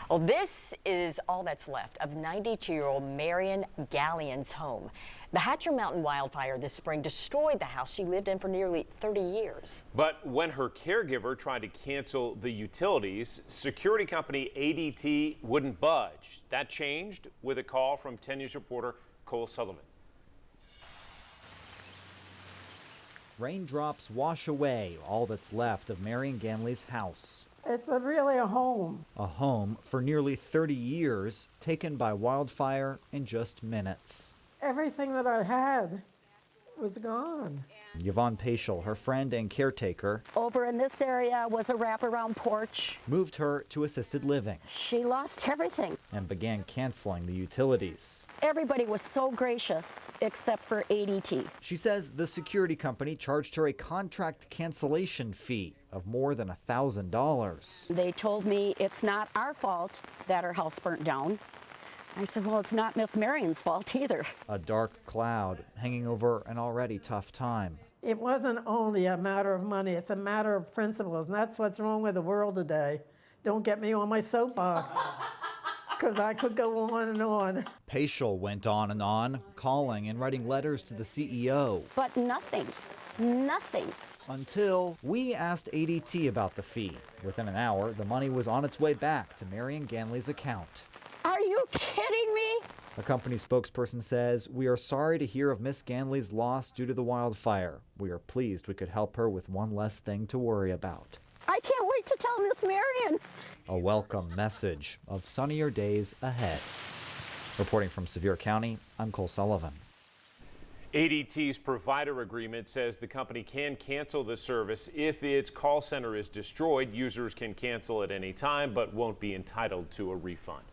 Well, this is all that's left of 92-year-old Marion Ganley's home. The Hatcher Mountain wildfire this spring destroyed the house she lived in for nearly 30 years. But when her caregiver tried to cancel the utilities, security company ADT wouldn't budge. That changed with a call from 10 News reporter Cole Sullivan. Raindrops wash away all that's left of Marion Ganley's house. It's really a home. A home for nearly 30 years, taken by wildfire in just minutes. Everything that I had was gone. Yvonne Paschal, her friend and caretaker, over in this area was a wraparound porch. Moved her to assisted living. She lost everything. And began canceling the utilities. Everybody was so gracious except for ADT. She says the security company charged her a contract cancellation fee of more than $1,000. They told me it's not our fault that her house burnt down. I said, well, it's not Miss Marion's fault either. A dark cloud hanging over an already tough time. It wasn't only a matter of money, it's a matter of principles, and that's what's wrong with the world today. Don't get me on my soapbox, because I could go on and on. Paschal went on and on, calling and writing letters to the CEO. But nothing. Until we asked ADT about the fee. Within an hour, the money was on its way back to Marion Ganley's account. Are you kidding me? A company spokesperson says, "We are sorry to hear of Miss Ganley's loss due to the wildfire. We are pleased we could help her with one less thing to worry about." I can't wait to tell Miss Marion. A welcome message of sunnier days ahead. Reporting from Sevier County, I'm Cole Sullivan. ADT's provider agreement says the company can cancel the service if its call center is destroyed. Users can cancel at any time but won't be entitled to a refund.